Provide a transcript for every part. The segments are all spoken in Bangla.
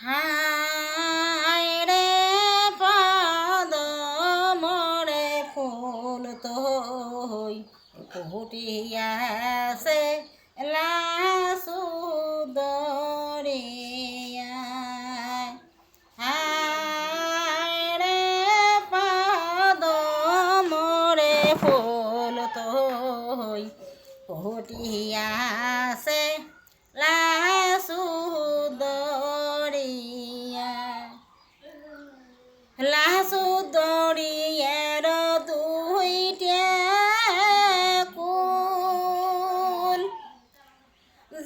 হায় রে পদ মোরে ফুল তোই ফুটিয়াছে লাসু দরিয়ায়। হায় রে পদ মোরে ফুল তোই ফুটিয়াছে লাসু লাসু দরিয়ার দুইটা কুল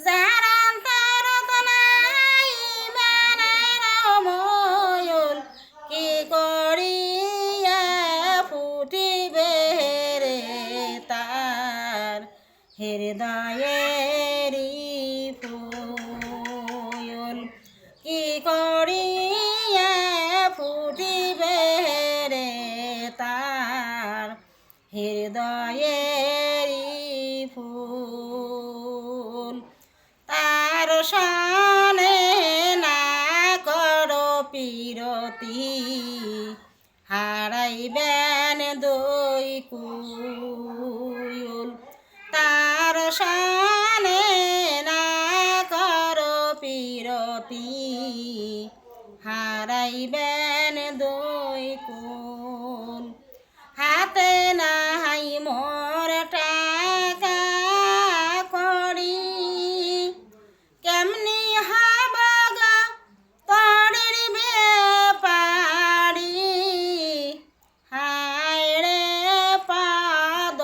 যারান তারত নাই মানার ময়ূল কি করিয়া ফুটিবে রে তার হৃদয়েরি ফুল কি করিয়া ফুটিবে রে তার হৃদয়েরি ফুল। তার সনে না করো পিরতি হারাইবেন দুই কুল। তার সনে না করো পিরতি হারাইবেন দুই কুল। হাতে নাই মোর টাকা করি কেমনি হাবাগা তরির বেপারি। হায় রে পাদ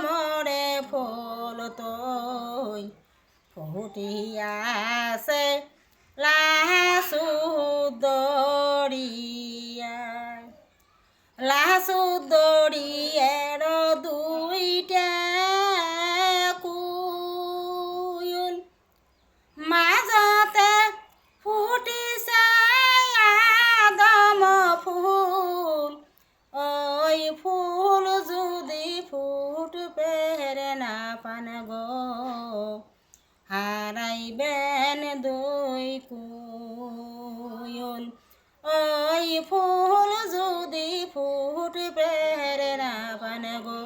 মোরে ফুল তোই ফুটিয়াছে লাসু দরিয়ায়। লাসু দরিয়ার দুইটা কুল মাঝতে ফুটিছে আদম ফুল। ওই ফুল যদি ফুটবে না পান গো হারাইবেন দুই কুল। ওই ফুল যদি ফুটবে না পান গো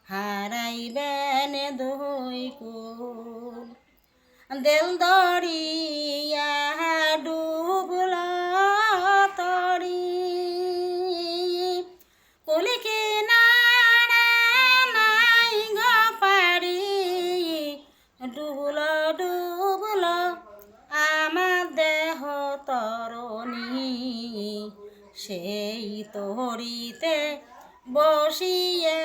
হারাইবেন দুই কুল। দেল দরিয়া ডুবল তরি কুলি কিনারা নাই গো পারি। ডুবল ডুবল আমার দেহ তরণী সেই তরিতে বসিয়ে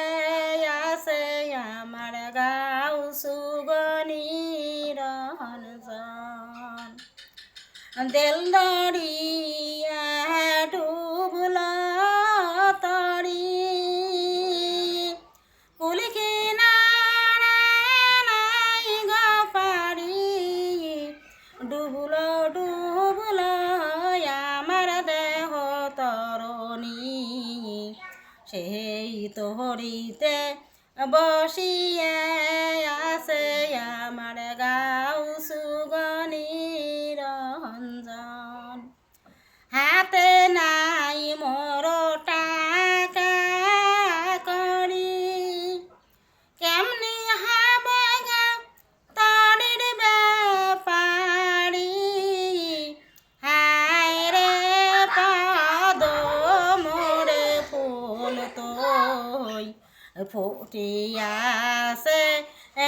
আছে আমার গাও সুগনি রঞ্জন। দেল দরিয়া ডুবল তরি কুলি কিনারা নাই গো পারি। ডুবল ডুবল আমার দেহ তরণী সেই তরিতে বসিয়ে আছে আমার গাও সুগনি রঞ্জন। হাতে নাই মোর টাকা করি কেমনি হাবাগা তরির বেপারি। হায় রে পদ মোরে ফুল তোই ফুটিয়াছে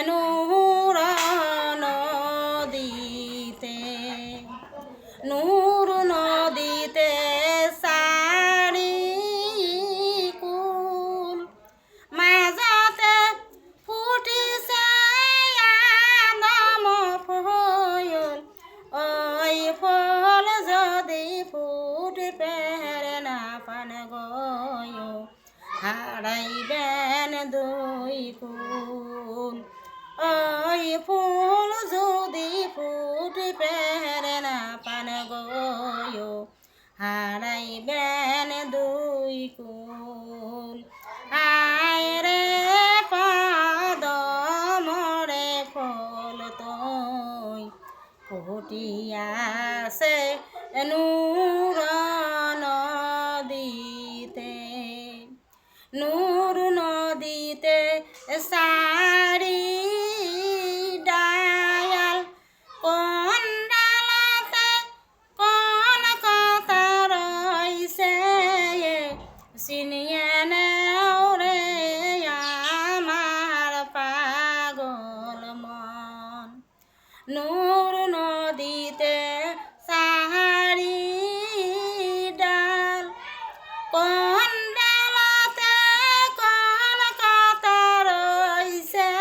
নূর নদীতে। নূর নদীতে সারি কুল মাঝতে ফুটিছে আদম ফুল। ওই ফুল যদি ফুটবে না পান গো হারাইবেন দুই কুল। ওই ফুল যদি ফুটবে না পান গো হারাইবেন দুই কুল। হায় রে পদ মোরে ফুল তোই ফুটিয়াছে নূর নদীতে, নূর নদীতে সারি ডায়াল, কোন ডালাতে কোন কথা রইছে চিনিয়ে নেও রে আমার পাগল মন। নূর নদীতে সাহারি ডাল, কোন ডালতে কোন কথা রইছে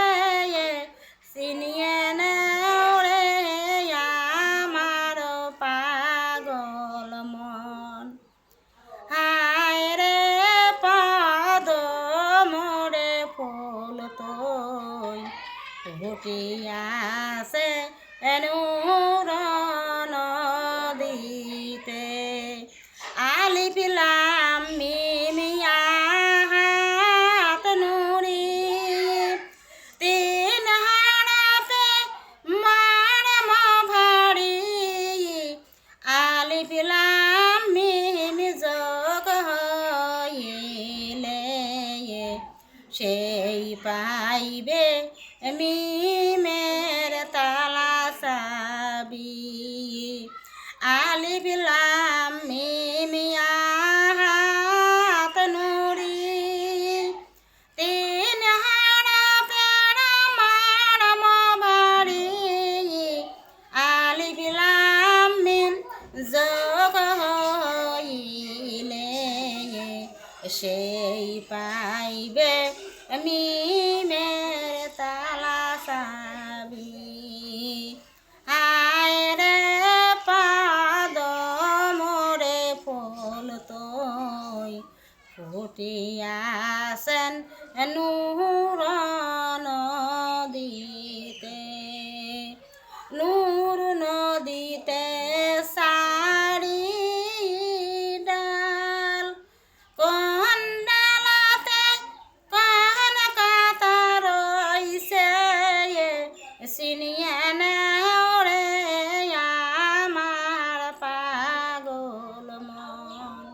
চিনিয়ে নেও রে আমার পাগল মন। হায় রে পদ মোরে ফুল তোই ফুটিয়াছে নূর নদীতে, আলিফ লাম মিম ইয়া হাত নুরি, তিন হরফে মারম ভারী, আলিফ লাম মিম যোগ হইলে সেই পাইবে মিমের তালা চাবি, আলিফ লাম মিম ইয়া হাত নুরি, তিন হরফের মারম ভারী, আলিফ লাম মিম যোগ হইলে সেই পাইবে মিমের তালা চাবি। হায় রে পাদ মোরে ফুল তোই ফুটিয়াছেন নূর নদীতে, নূর নদীতে সারি ডাল, কোন ডালতে কোন কথা রইছে চিনিয়ে নেও রে আমার পাগল মন।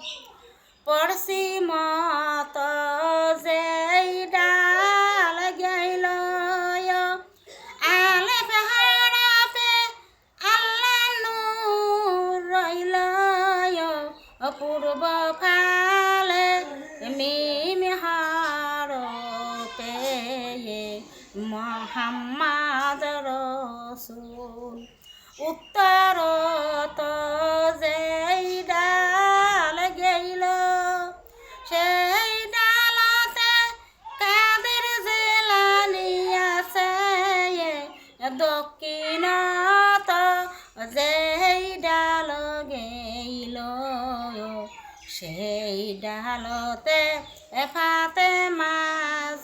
পড়শি মত যেই ডাল গেল আলেফ হরফে আল্লাহ নূর রইল, পূর্ব ফালে মিম হরফে মুহাম্মদ রসুল, উত্তরত যেই ডাল গেল সেই ডালতে কাদের জেলানি আছে, দক্ষিণত যেই ডাল গেল সেই ডালতে ফাতেমা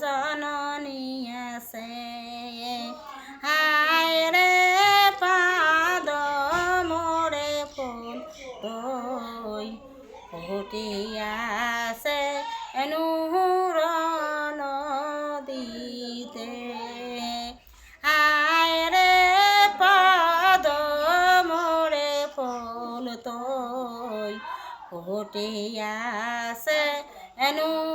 জননী আছে। হায় রে পাদ মোরে ফুল তোই ফুটিয়াছে নূর নদীতে, হায় রে পাদ মোরে ফুল তোই ফুটিয়াছে নূর